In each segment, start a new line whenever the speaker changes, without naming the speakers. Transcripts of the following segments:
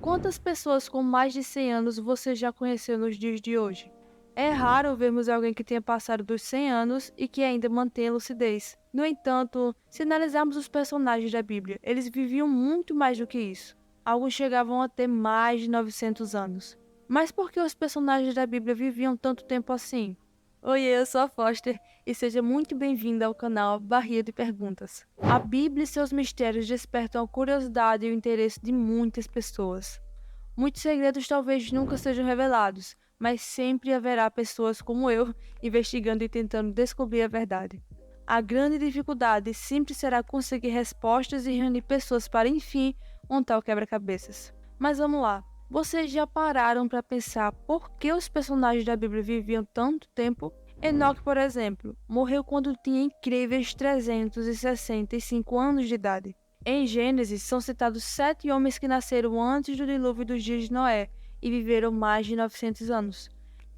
Quantas pessoas com mais de 100 anos você já conheceu nos dias de hoje? É raro vermos alguém que tenha passado dos 100 anos e que ainda mantém a lucidez. No entanto, se analisarmos os personagens da Bíblia, eles viviam muito mais do que isso. Alguns chegavam a ter mais de 900 anos. Mas por que os personagens da Bíblia viviam tanto tempo assim? Oi, eu sou a Foster e seja muito bem-vinda ao canal Barrinha de Perguntas. A Bíblia e seus mistérios despertam a curiosidade e o interesse de muitas pessoas. Muitos segredos talvez nunca sejam revelados, mas sempre haverá pessoas como eu investigando e tentando descobrir a verdade. A grande dificuldade sempre será conseguir respostas e reunir pessoas para, enfim, montar o quebra-cabeças. Mas vamos lá. Vocês já pararam para pensar por que os personagens da Bíblia viviam tanto tempo? Enoque, por exemplo, morreu quando tinha incríveis 365 anos de idade. Em Gênesis, são citados 7 homens que nasceram antes do dilúvio dos dias de Noé e viveram mais de 900 anos.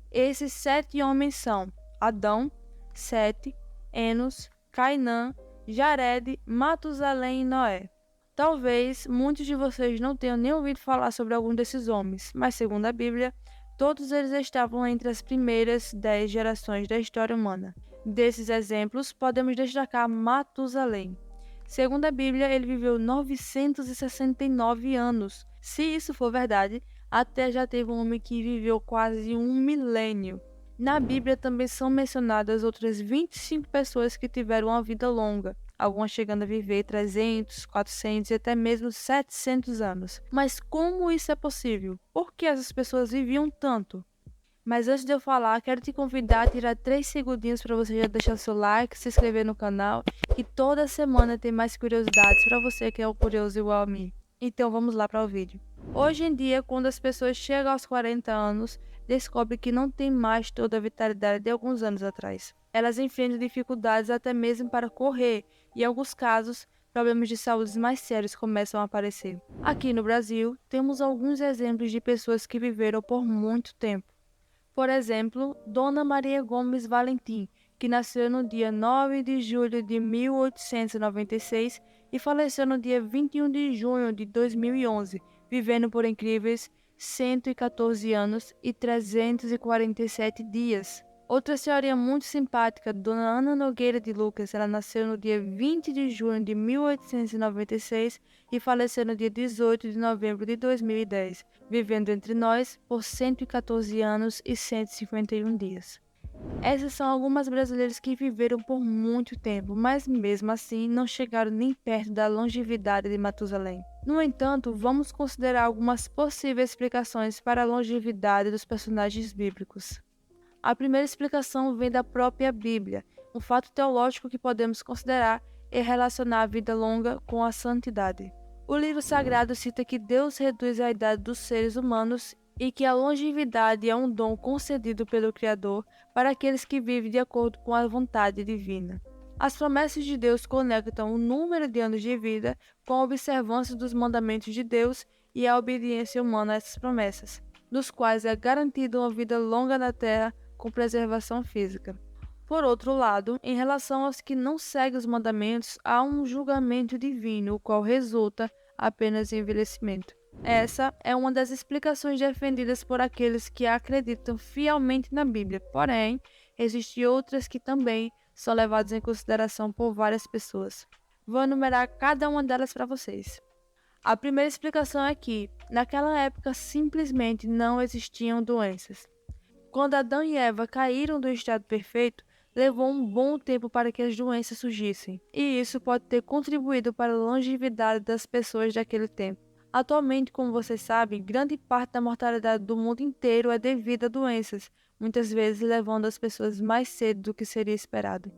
Esses 7 homens são Adão, Sete, Enos, Cainã, Jared, Matusalém e Noé. Talvez muitos de vocês não tenham nem ouvido falar sobre algum desses homens, mas segundo a Bíblia, todos eles estavam entre as primeiras 10 gerações da história humana. Desses exemplos, podemos destacar Matusalém. Segundo a Bíblia, ele viveu 969 anos. Se isso for verdade, até já teve um homem que viveu quase um milênio. Na Bíblia também são mencionadas outras 25 pessoas que tiveram uma vida longa, algumas chegando a viver 300, 400 e até mesmo 700 anos. Mas como isso é possível? Por que essas pessoas viviam tanto? Mas antes de eu falar, quero te convidar a tirar 3 segundinhos para você já deixar seu like, se inscrever no canal, que toda semana tem mais curiosidades para você que é o curioso igual a mim. Então vamos lá para o vídeo. Hoje em dia, quando as pessoas chegam aos 40 anos, descobrem que não tem mais toda a vitalidade de alguns anos atrás. Elas enfrentam dificuldades até mesmo para correr e, em alguns casos, problemas de saúde mais sérios começam a aparecer. Aqui no Brasil, temos alguns exemplos de pessoas que viveram por muito tempo. Por exemplo, Dona Maria Gomes Valentim, que nasceu no dia 9 de julho de 1896 e faleceu no dia 21 de junho de 2011, vivendo por incríveis 114 anos e 347 dias. Outra senhorinha muito simpática, Dona Ana Nogueira de Lucas, ela nasceu no dia 20 de junho de 1896 e faleceu no dia 18 de novembro de 2010, vivendo entre nós por 114 anos e 151 dias. Essas são algumas brasileiras que viveram por muito tempo, mas mesmo assim não chegaram nem perto da longevidade de Matusalém. No entanto, vamos considerar algumas possíveis explicações para a longevidade dos personagens bíblicos. A primeira explicação vem da própria Bíblia. Um fato teológico que podemos considerar é relacionar a vida longa com a santidade. O livro sagrado cita que Deus reduz a idade dos seres humanos e que a longevidade é um dom concedido pelo Criador para aqueles que vivem de acordo com a vontade divina. As promessas de Deus conectam o número de anos de vida com a observância dos mandamentos de Deus e a obediência humana a essas promessas, dos quais é garantida uma vida longa na terra com preservação física. Por outro lado, em relação aos que não seguem os mandamentos, há um julgamento divino, o qual resulta apenas em envelhecimento. Essa é uma das explicações defendidas por aqueles que acreditam fielmente na Bíblia, porém, existem outras que também são levadas em consideração por várias pessoas. Vou enumerar cada uma delas para vocês. A primeira explicação é que, naquela época, simplesmente não existiam doenças. Quando Adão e Eva caíram do estado perfeito, levou um bom tempo para que as doenças surgissem, e isso pode ter contribuído para a longevidade das pessoas daquele tempo. Atualmente, como vocês sabem, grande parte da mortalidade do mundo inteiro é devido a doenças, muitas vezes levando as pessoas mais cedo do que seria esperado.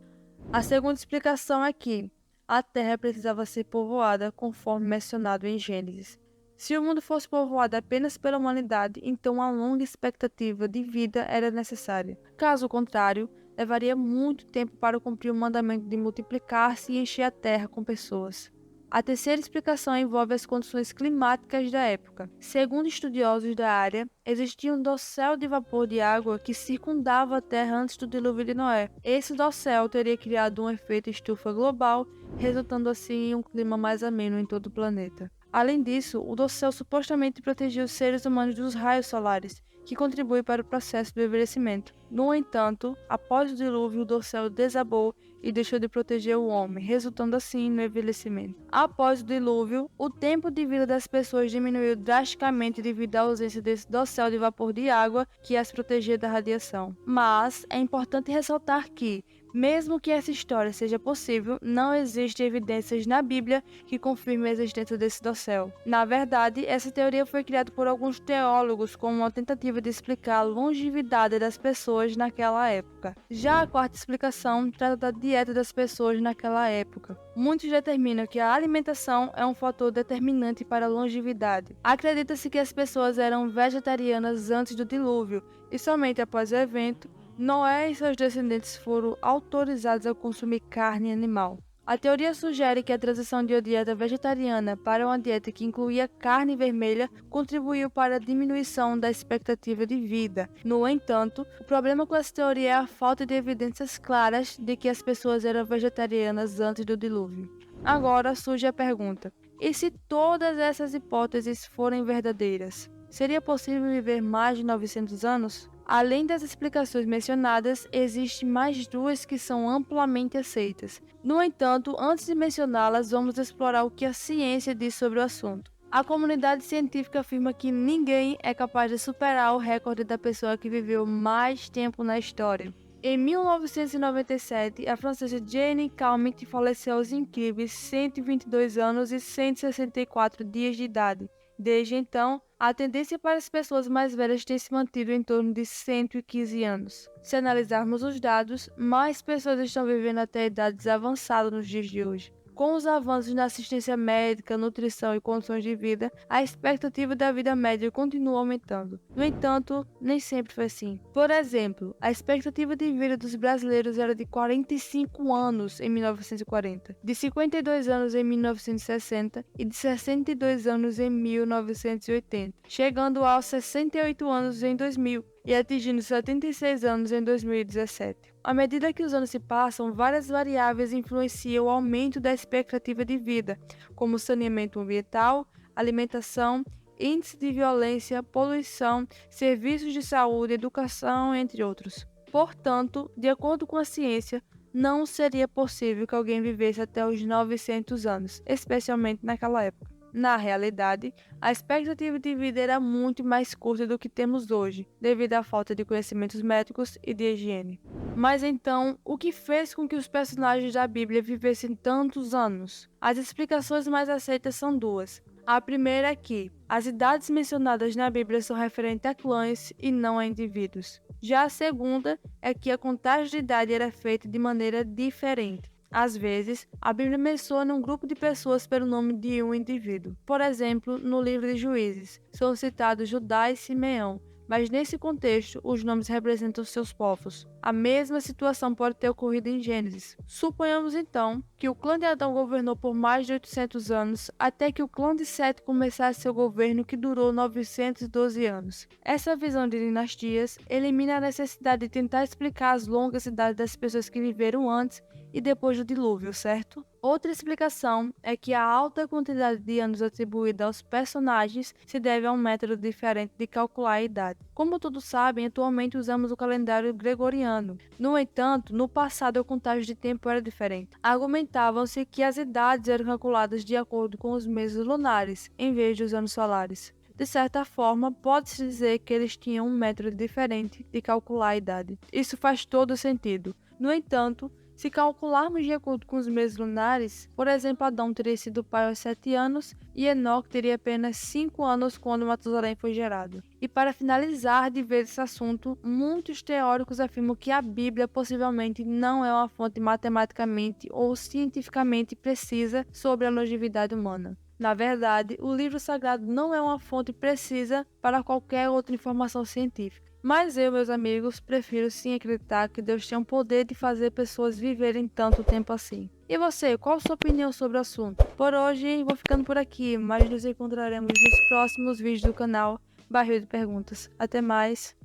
A segunda explicação é que a Terra precisava ser povoada conforme mencionado em Gênesis. Se o mundo fosse povoado apenas pela humanidade, então uma longa expectativa de vida era necessária. Caso contrário, levaria muito tempo para cumprir o mandamento de multiplicar-se e encher a terra com pessoas. A terceira explicação envolve as condições climáticas da época. Segundo estudiosos da área, existia um dossel de vapor de água que circundava a Terra antes do dilúvio de Noé. Esse dossel teria criado um efeito estufa global, resultando assim em um clima mais ameno em todo o planeta. Além disso, o dossel supostamente protegia os seres humanos dos raios solares, que contribui para o processo do envelhecimento. No entanto, após o dilúvio, o dossel desabou e deixou de proteger o homem, resultando assim no envelhecimento. Após o dilúvio, o tempo de vida das pessoas diminuiu drasticamente devido à ausência desse dossel de vapor de água que as protegia da radiação. Mas é importante ressaltar que, mesmo que essa história seja possível, não existem evidências na Bíblia que confirmem a existência desse dossel. Na verdade, essa teoria foi criada por alguns teólogos como uma tentativa de explicar a longevidade das pessoas naquela época. Já a quarta explicação trata da dieta das pessoas naquela época. Muitos determinam que a alimentação é um fator determinante para a longevidade. Acredita-se que as pessoas eram vegetarianas antes do dilúvio e somente após o evento, Noé e seus descendentes foram autorizados a consumir carne animal. A teoria sugere que a transição de uma dieta vegetariana para uma dieta que incluía carne vermelha contribuiu para a diminuição da expectativa de vida. No entanto, o problema com essa teoria é a falta de evidências claras de que as pessoas eram vegetarianas antes do dilúvio. Agora surge a pergunta: e se todas essas hipóteses forem verdadeiras? Seria possível viver mais de 900 anos? Além das explicações mencionadas, existem mais duas que são amplamente aceitas. No entanto, antes de mencioná-las, vamos explorar o que a ciência diz sobre o assunto. A comunidade científica afirma que ninguém é capaz de superar o recorde da pessoa que viveu mais tempo na história. Em 1997, a francesa Jane Calment faleceu aos incríveis 122 anos e 164 dias de idade. Desde então, a tendência para as pessoas mais velhas tem se mantido em torno de 115 anos. Se analisarmos os dados, mais pessoas estão vivendo até idades avançadas nos dias de hoje. Com os avanços na assistência médica, nutrição e condições de vida, a expectativa da vida média continua aumentando. No entanto, nem sempre foi assim. Por exemplo, a expectativa de vida dos brasileiros era de 45 anos em 1940, de 52 anos em 1960 e de 62 anos em 1980, chegando aos 68 anos em 2000 e atingindo 76 anos em 2017. À medida que os anos se passam, várias variáveis influenciam o aumento da expectativa de vida, como saneamento ambiental, alimentação, índice de violência, poluição, serviços de saúde, educação, entre outros. Portanto, de acordo com a ciência, não seria possível que alguém vivesse até os 900 anos, especialmente naquela época. Na realidade, a expectativa de vida era muito mais curta do que temos hoje, devido à falta de conhecimentos médicos e de higiene. Mas então, o que fez com que os personagens da Bíblia vivessem tantos anos? As explicações mais aceitas são duas. A primeira é que as idades mencionadas na Bíblia são referentes a clãs e não a indivíduos. Já a segunda é que a contagem de idade era feita de maneira diferente. Às vezes, a Bíblia menciona um grupo de pessoas pelo nome de um indivíduo. Por exemplo, no livro de Juízes, são citados Judá e Simeão, mas nesse contexto, os nomes representam seus povos. A mesma situação pode ter ocorrido em Gênesis. Suponhamos então que o clã de Adão governou por mais de 800 anos, até que o clã de Sete começasse seu governo, que durou 912 anos. Essa visão de dinastias elimina a necessidade de tentar explicar as longas idades das pessoas que viveram antes e depois do dilúvio, certo? Outra explicação é que a alta quantidade de anos atribuída aos personagens se deve a um método diferente de calcular a idade. Como todos sabem, atualmente usamos o calendário gregoriano. No entanto, no passado a contagem de tempo era diferente. Argumentavam-se que as idades eram calculadas de acordo com os meses lunares, em vez dos anos solares. De certa forma, pode-se dizer que eles tinham um método diferente de calcular a idade. Isso faz todo sentido. No entanto, se calcularmos de acordo com os meses lunares, por exemplo, Adão teria sido pai aos 7 anos e Enoque teria apenas 5 anos quando Matusalém foi gerado. E para finalizar de vez esse assunto, muitos teóricos afirmam que a Bíblia possivelmente não é uma fonte matematicamente ou cientificamente precisa sobre a longevidade humana. Na verdade, o livro sagrado não é uma fonte precisa para qualquer outra informação científica. Mas eu, meus amigos, prefiro sim acreditar que Deus tem o poder de fazer pessoas viverem tanto tempo assim. E você, qual a sua opinião sobre o assunto? Por hoje, vou ficando por aqui, mas nos encontraremos nos próximos vídeos do canal Barril de Perguntas. Até mais!